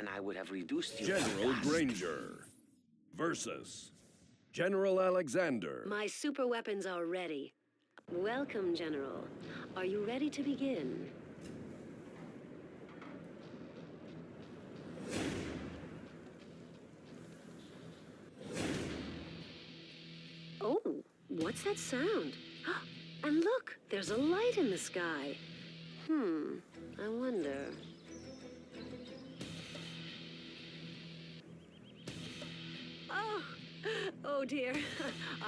and I would have reduced you. General Granger versus General Alexander. My super weapons are ready. Welcome, General. Are you ready to begin? Oh, what's that sound? And look, there's a light in the sky. I wonder. Oh dear.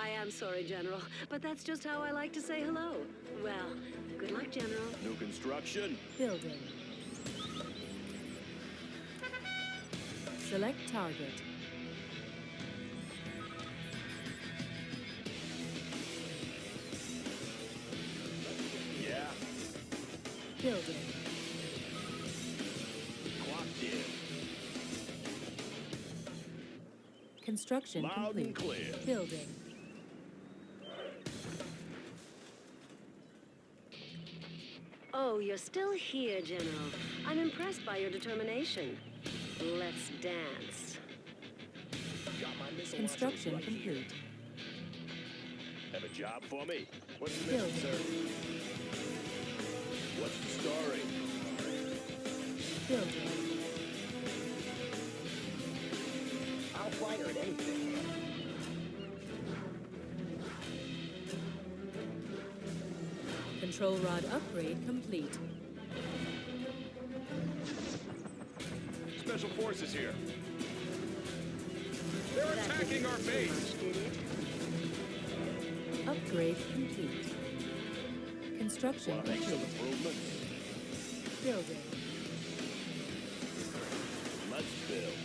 I am sorry, General, but that's just how I like to say hello. Well, good luck, General. New construction. Building. Select target. Yeah. Building. Clocked in. Construction Loud complete. and clear. Building. Oh, you're still here, General. I'm impressed by your determination. Let's dance. Got my missile Construction launchers right here. complete. Have a job for me? What's the Building. mission, sir? What's the story? Building. I'll fire at anything. Control rod upgrade complete. Special forces here. They're That attacking didn't our do base. much, did it? Upgrade complete. Construction Want to make some complete. improvements? Building. Let's build.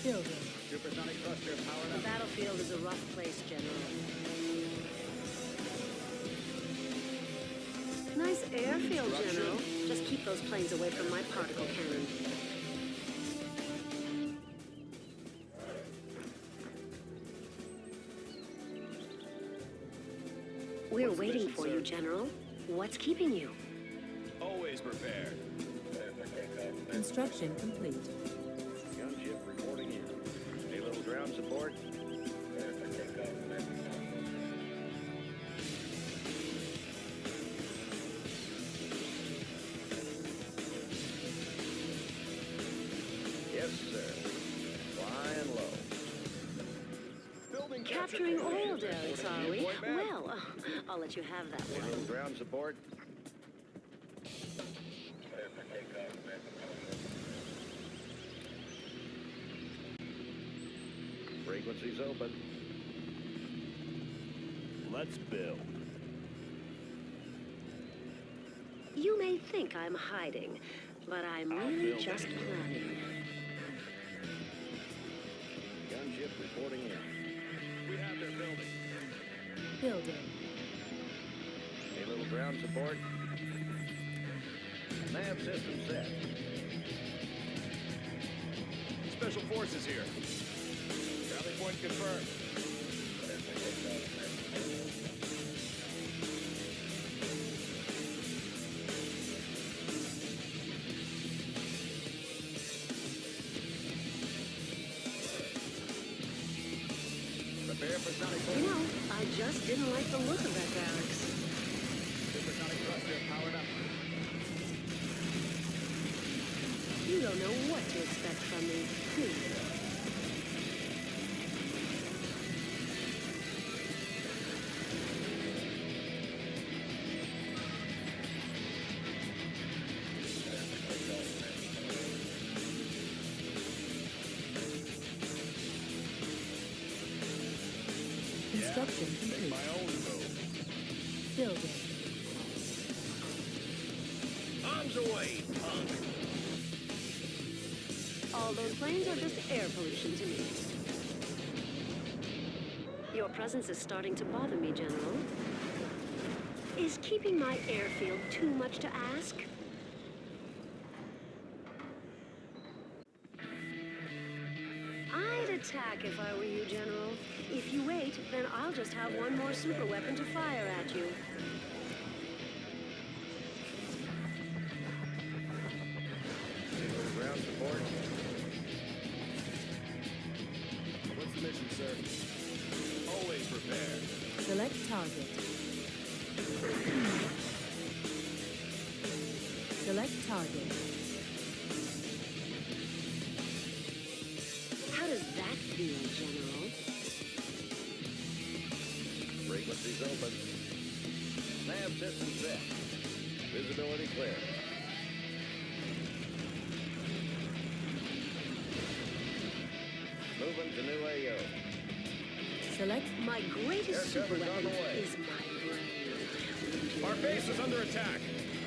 Building. Supersonic thruster powered The battlefield is a rough place, General. Nice airfield, General. Just keep those planes away from my particle cannon. We're What's the waiting mission, for sir? you, General. What's keeping you? Always prepared. Construction complete. Gunship reporting in. Any little ground support? Yes, sir. Flying low. Building Capturing oil derricks, Reporting are in. we? Point back. Well, I'll let you have that Any one. little ground support? Frequencies open. Let's build. You may think I'm hiding, but I'm really build just it. planning. Gunship reporting in. We have their building. Building. A little ground support. Nav system set. Special forces here. Rally point confirmed. Prepare for sonic You know, I just didn't like the look of that barracks. Supersonic thruster powered up. You don't know what to expect from me, do you? Construction Make complete. my own move. Building. Arms away, punk. All those planes are just air pollution to me. Your presence is starting to bother me, General. Is keeping my airfield too much to ask? I'd attack if I were you, General. If you wait, then I'll just have one more super weapon to fire at you. Ground support. prepare. Select target. Select target. How does that feel, General? Frequencies open. Nav system set. Visibility clear. Moving to new AO. Select My greatest Air cover's on the superweapon way. is my brain. Our base is under attack.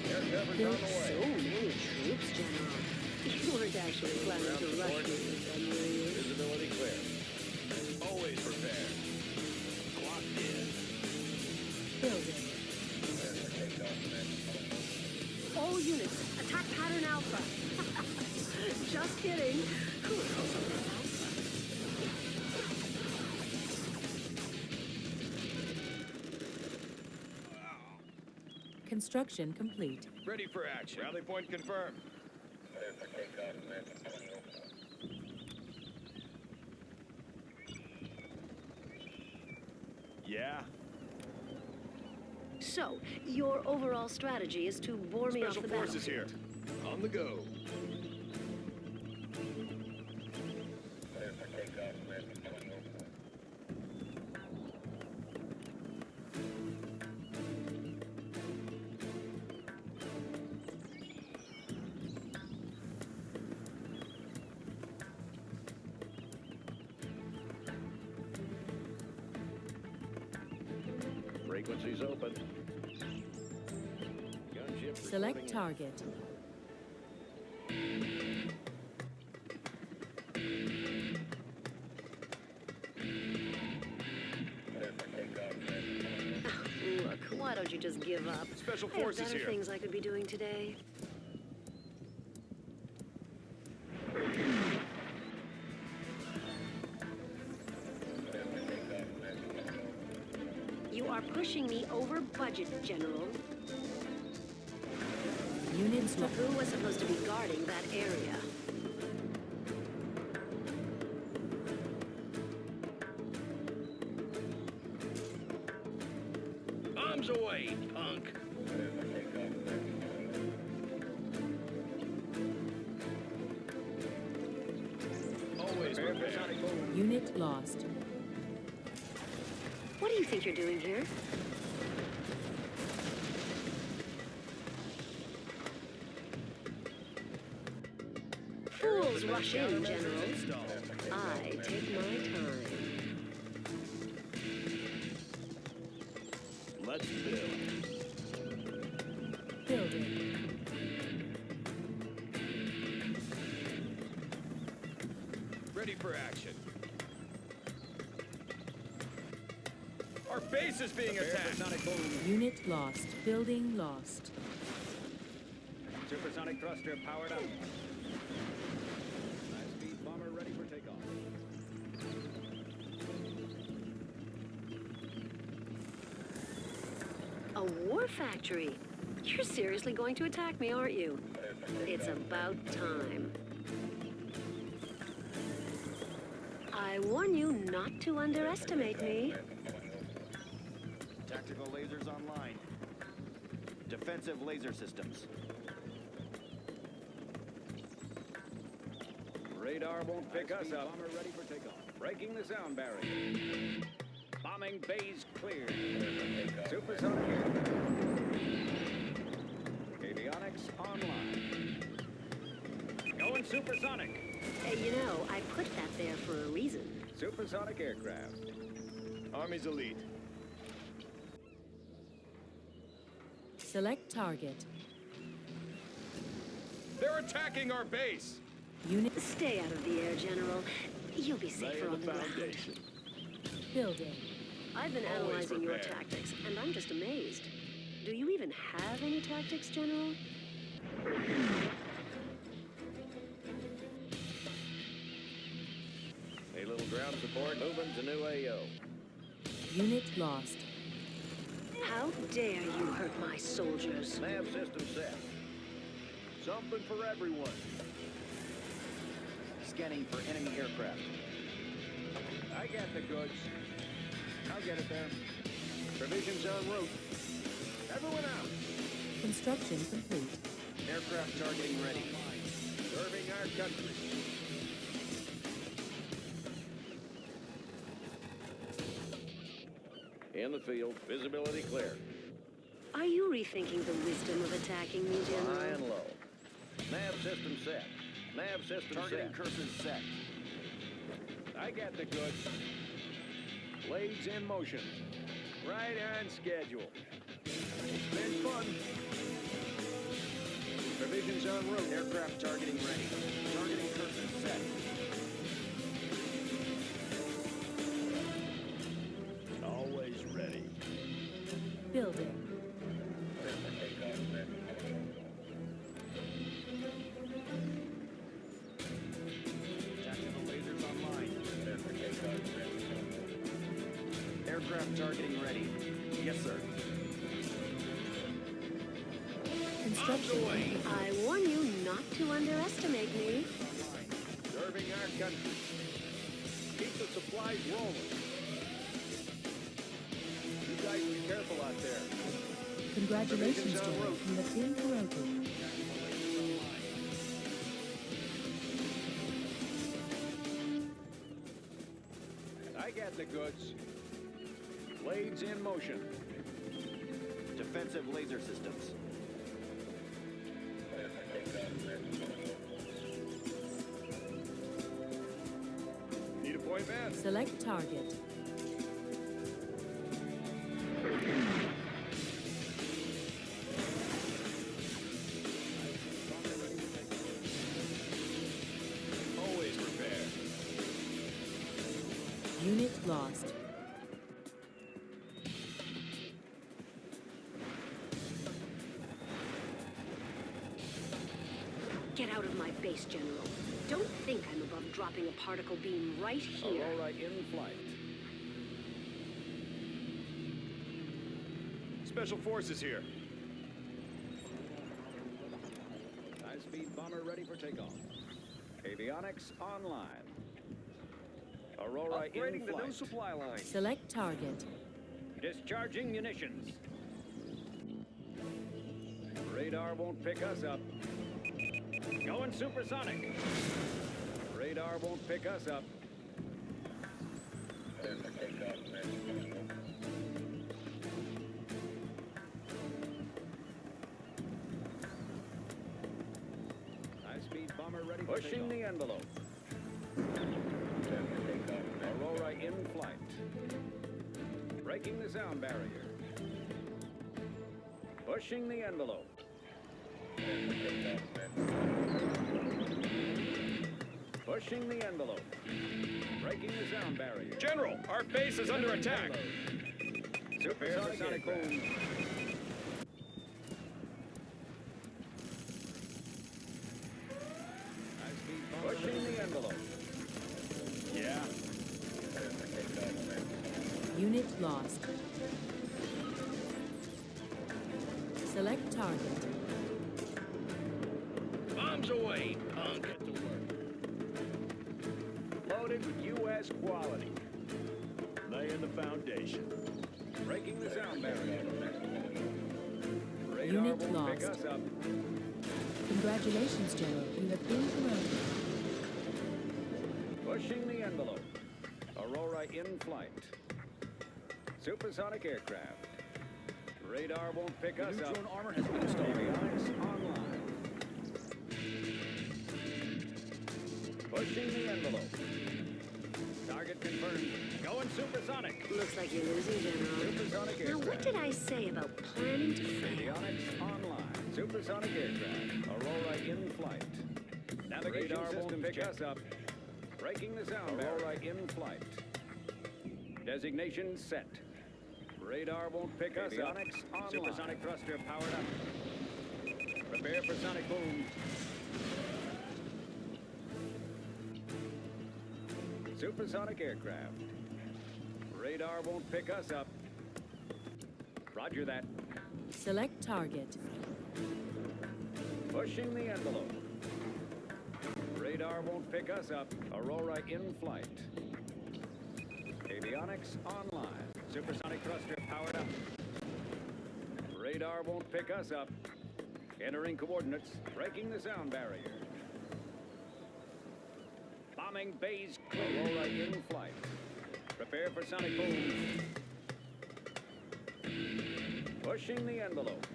Air cover's Build on the way. So many troops, General. You weren't actually planning to rush me with them, were you? Visibility clear. Always prepared. Locked in. building. All units, attack pattern Alpha. Just kidding. Who else would have Alpha? Construction complete. Ready for action. Rally point confirmed. Yeah. So, your overall strategy is to bore me off Special the forces battlefield. here. On the go. Frequencies open. Gunship Select reporting in. target. Look, why don't you just give up? Special I have forces better here. things I could be doing today. You are pushing me over budget, General. Units lost. Who was supposed to be guarding that area? Arms away, punk. Always prepared. Unit lost. What do you think you're doing here? Fools rush in, General. I take my time. Let's build. Building. Ready for action. Our base is being attacked. Supersonic boom. Unit lost. Building lost. Supersonic thruster powered up. High-speed bomber ready for takeoff. A war factory? You're seriously going to attack me, aren't you? It's about time. I warn you not to underestimate me. Tactical lasers online. Defensive laser systems. Radar won't pick us up. Bomber ready for takeoff. Breaking the sound barrier. Bombing bays cleared. Supersonic aircraft. Avionics online. Going supersonic. Hey, you know, I put that there for a reason. Supersonic aircraft. Army's elite. Select target. They're attacking our base. Unit Stay out of the air, General. You'll be safer on the ground. building. I've been Always analyzing your prepared. tactics, and I'm just amazed. Do you even have any tactics, General? A little ground support. Moving to new AO. Unit lost. How dare you hurt my soldiers? Nav system set. Something for everyone. Scanning for enemy aircraft. I got the goods. I'll get it there. Provisions en route. Everyone out. Construction complete. Aircraft targeting ready. Serving our country. In the field, visibility clear. Are you rethinking the wisdom of attacking me, General? High and low. Nav system set. Nav system Targeting set. cursors set. I got the goods. Blades in motion. Right on schedule. It's been fun. Provisions en route. Aircraft targeting ready. Targeting cursors set. Always ready. Building. Tactical lasers online. Aircraft targeting ready. Yes, sir. Construction complete. I warn you not to underestimate me. Serving our country. Keep the supplies rolling. You guys be careful out there. Congratulations, Provisions en General. route. You have been promoted. I got the goods. Blades in motion. Defensive laser systems. Need a point man. Select target. Always prepare. Unit lost. Get out of my base, General. Don't think I'm above dropping a particle beam right here. Aurora in flight. Special Forces here. High-speed bomber ready for takeoff. Avionics online. Aurora in flight. The new supply line. Select target. Discharging munitions. Radar won't pick us up. Going supersonic. Radar won't pick us up. High-speed bomber ready for pushing the envelope. Aurora in flight. Breaking the sound barrier. Pushing the envelope. Pushing the envelope. Breaking the sound barrier. General, our base is under attack. Supersonic boom. Pushing the envelope. Yeah. Unit lost. Select target. Bombs away, punk. Get to work. Loaded with U.S. quality. Laying the foundation. Breaking the sound barrier. Radar Unit won't pick lost. us up. Congratulations, General. You have been promoted. Pushing the envelope. Aurora in flight. Supersonic aircraft. Radar won't pick us up. Neutron armor has been installed. Avionics online. Pushing the envelope. Target confirmed. Going supersonic. Looks like you're losing, General. Supersonic Now, what aircraft. did I say about planning to fail? Avionics online. Supersonic aircraft. Aurora in flight. Navigation Radar system won't pick check. us up. Breaking the sound Aurora in flight. Designation set. Radar won't pick us up. Avionics online. Supersonic thruster powered up. Prepare for sonic boom. Supersonic aircraft. Radar won't pick us up. Roger that. Select target. Pushing the envelope. Radar won't pick us up. Aurora in flight. Avionics online. Supersonic thruster powered up. Radar won't pick us up. Entering coordinates, breaking the sound barrier. Bombing bays clear. Aurora in flight. Prepare for sonic boom. Pushing the envelope.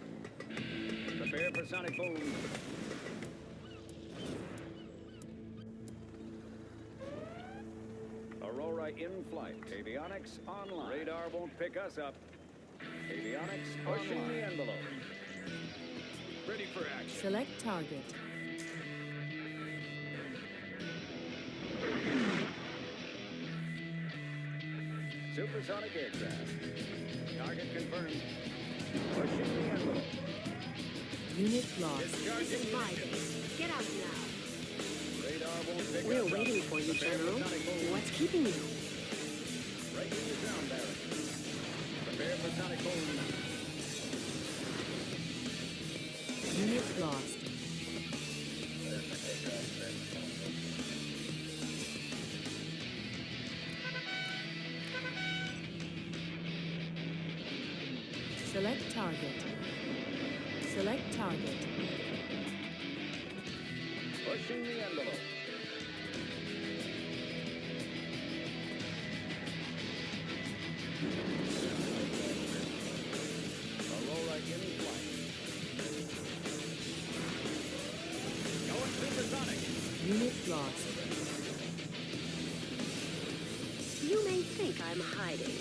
Prepare for sonic boom. Aurora in flight. Avionics online. Radar won't pick us up. Avionics pushing the envelope. Ready for action. Select target. Supersonic aircraft. Target confirmed. Pushing the envelope. Unit lost. This is my base. Get out now. Radar won't pick We're us up. waiting for you, Prepare General. for sonic boom. What's keeping you? Breaking the sound barrier. Prepare for sonic boom. Unit lost. Select target. Select target. Pushing the envelope. Aurora in flight. Going supersonic. Unit lost. You may think I'm hiding,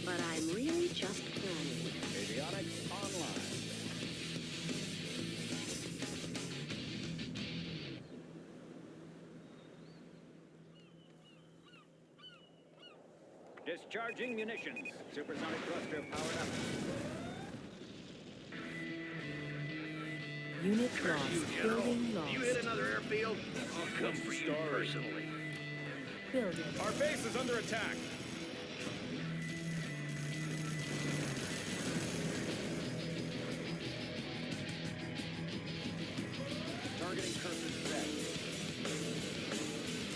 but I'm really just planning. Avionics online. Discharging munitions. Supersonic thruster powered up. Unit lost. Building You hit lost. another airfield? I'll come for you personally. Building. Our base is under attack. Targeting cursor set.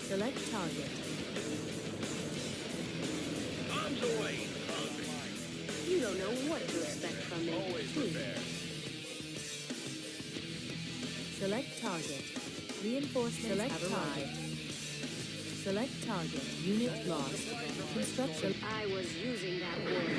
Select target. Bombs away, punk. You don't know what to expect from me. Always do you? prepared. Select target. Reinforcements have arrived. Select target. Unit lost. Construction. I was using that word.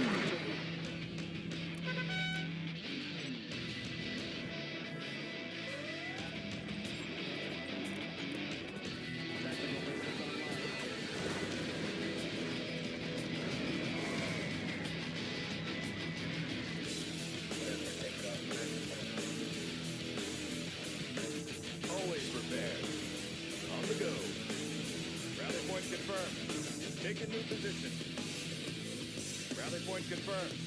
Always prepared. On the go. Rally point confirmed. Take a new position. Rally point confirmed.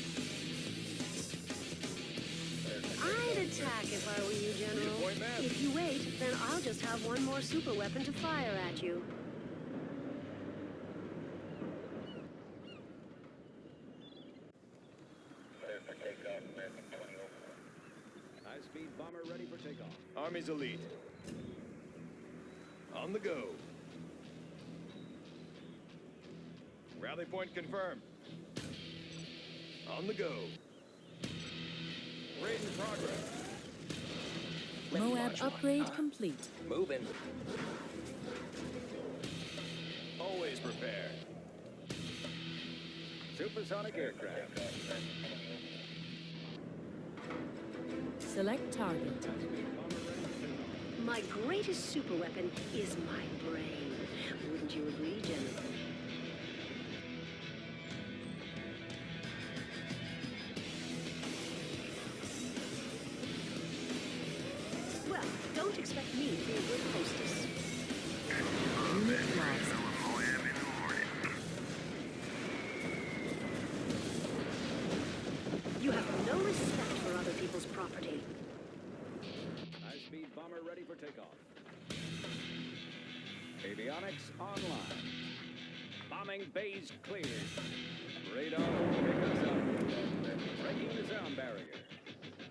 I'd attack if I were you, General. Point man. If you wait, then I'll just have one more super weapon to fire at you. High-speed bomber ready for takeoff. Army's elite. On the go. Rally point confirmed. On the go. Raid in progress. Moab upgrade complete. Moving. Always prepared. Supersonic aircraft. Select target. High-speed bomber ready for takeoff. My greatest super weapon is my brain. Wouldn't you agree, General? Well, don't expect me to be a good hostess. Unit lost. You have no respect for other people's property. High-speed bomber ready for takeoff. Avionics online. Bombing bays cleared. Radar will pick us up. Breaking the sound barrier.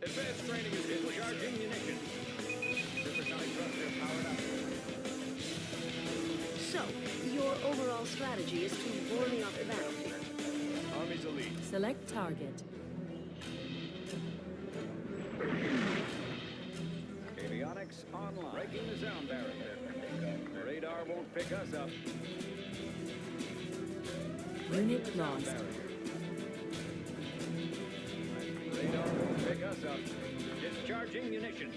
Advanced training is complete. Discharging munitions. Supersonic thruster powered up. So, your overall strategy is to bore me off the battlefield. Army's elite. Select target. Avionics online. Breaking the sound barrier. Radar won't pick us up. Unit lost. Radar won't pick us up. Discharging munitions.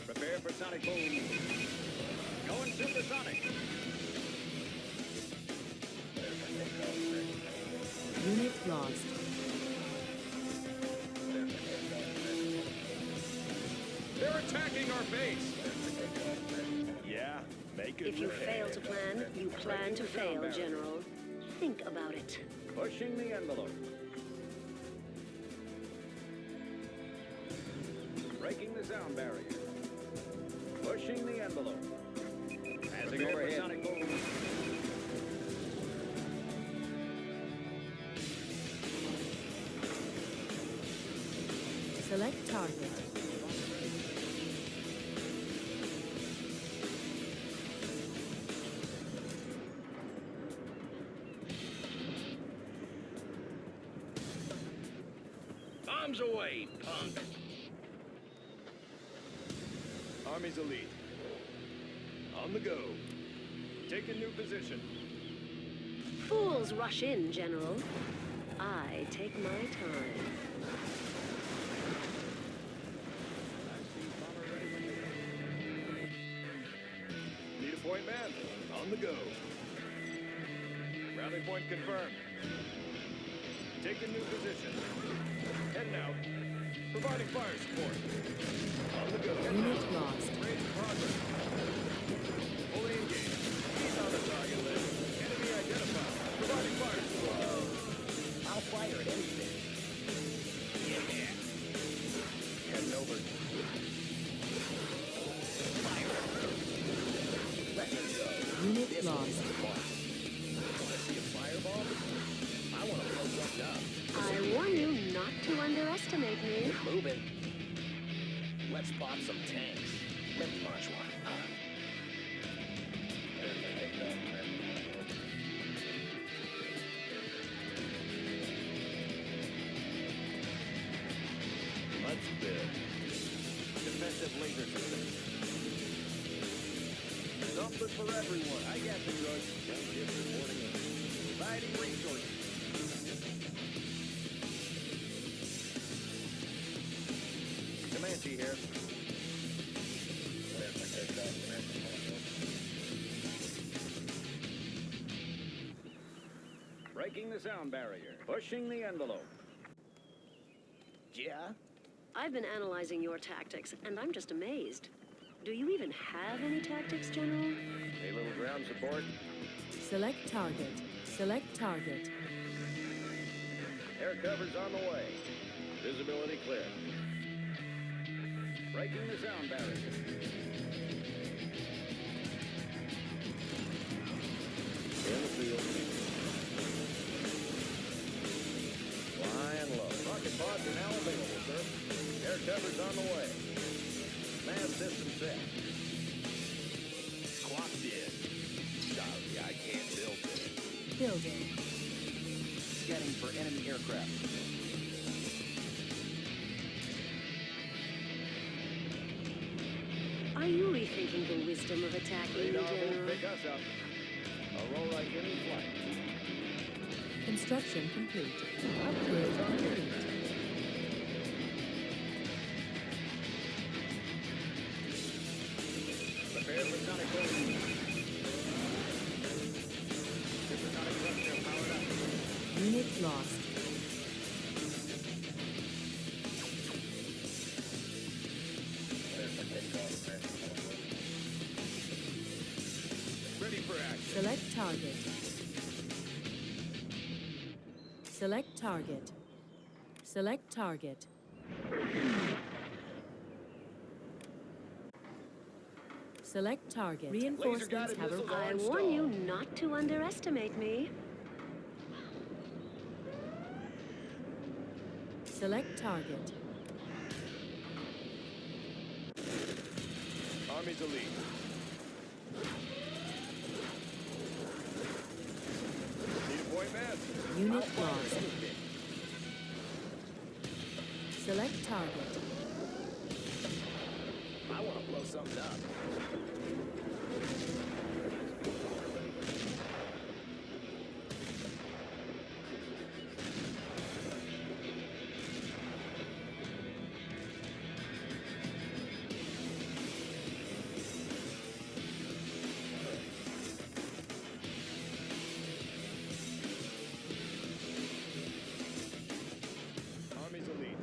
Prepare for sonic boom. Going supersonic. Unit lost. They're attacking our base. Yeah, make it If you rain. fail to plan, you plan to fail, General. Think about it. Pushing the envelope. Breaking the sound barrier. Pushing the envelope. Passing over sonic boom. Select target. Bombs away, punk. Army's elite. On the go. Take a new position. Fools rush in, General. I take my time. Need a point man. On the go. Rally point confirmed. Take a new position. Heading out. Providing fire support. On the go. Unit lost. Raise progress. Fully engaged. He's on the target list. Enemy identified. Providing fire support. I'll fire at anything. Yeah. Heading over. Fire. Let her go. Unit This lost. one's fun. Want to see a fireball? I want to blow something up. I warn you not to underestimate me. Moving. Let's pop some tanks. Let's launch one. Let's build. Defensive laser system. Something for everyone. I got the goods. Just reporting in. Providing resources. Comanche here. Breaking the sound barrier. Pushing the envelope. Yeah? I've been analyzing your tactics, and I'm just amazed. Do you even have any tactics, General? A little ground support. Select target. Select target. Air cover's on the way. Visibility clear. Breaking the sound barrier. In the field. Flying low. Rocket pods are now available, sir. Air cover's on the way. Mass system set. Clocked in. Sorry, I can't build it. Building. Scanning for enemy aircraft. Are you rethinking the wisdom of attacking me, Radar won't General? pick us up. Aurora in flight. Construction complete. Upgrade complete. Prepare for sonic boom. Supersonic thruster powered up. Unit lost. Ready for action. Select target. Select target. Select target. Select target. Reinforcements have missiles I on warn you stall. not to underestimate me. Select target. Army's elite. Unit lost. Select target. I want to blow something up. Army's elite.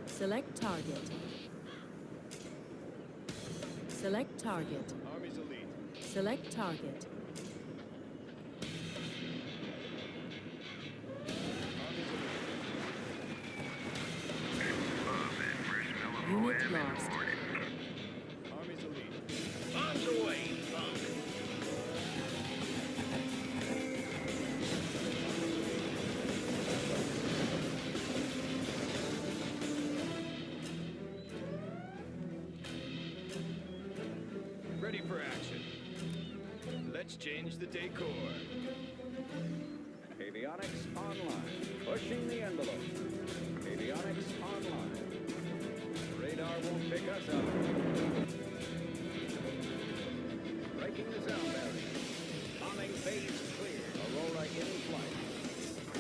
Select target. Select target. Army's elite. Select target. Unit lost. Army's elite. Bombs away, punk. Ready for action. Let's change the decor. Avionics online. Pushing the envelope. Avionics online. Radar won't pick us up. Breaking the sound barrier. Bombing phase clear. Aurora in flight.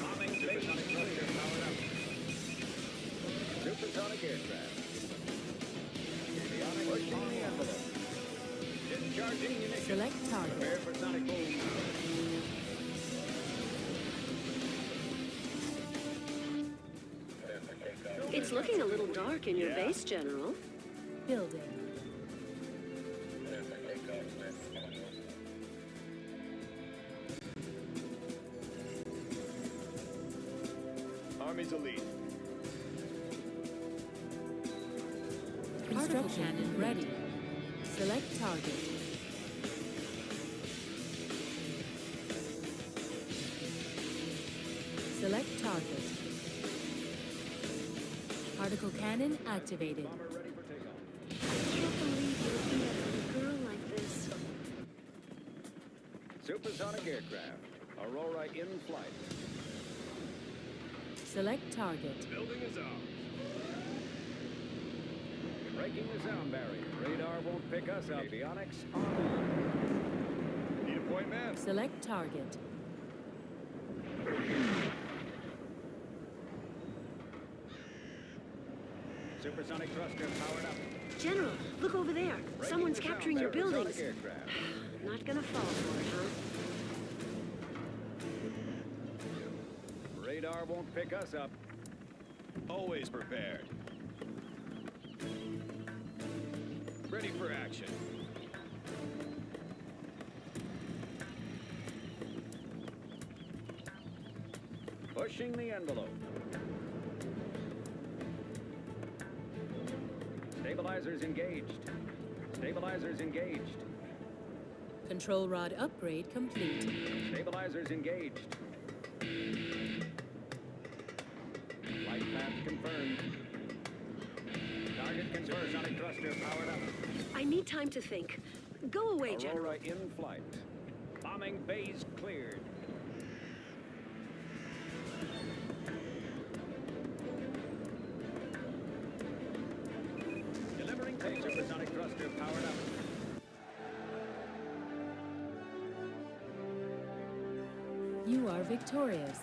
Bombing phase clear. Powered up. Supersonic aircraft. Avionics pushing the envelope. Discharging munitions. Select target. Prepare for sonic boom. It's looking a little dark in your base, General. Building. Army's elite. Particle cannon ready. Select target. Select target. Particle cannon activated. Bomber ready for takeoff. I can't believe you would be a little girl like this. Supersonic aircraft. Aurora in flight. Select target. Building is ours. Breaking the sound barrier. Radar won't pick us up. Avionics online. Need a point man. Select target. Supersonic thruster powered up. General, look over there. Breaking Someone's the sound capturing your barrier. buildings. Sonic aircraft. Not gonna fall for it, huh? Radar won't pick us up. Always prepared. Ready for action. Pushing the envelope. Stabilizers engaged. Stabilizers engaged. Control rod upgrade complete. Stabilizers engaged. Flight path confirmed. Target confirmed. Sonic thruster powered up. I need time to think. Go away, General. Aurora in flight. Bombing bays cleared. Delivering pay. Supersonic thruster powered up. You are victorious.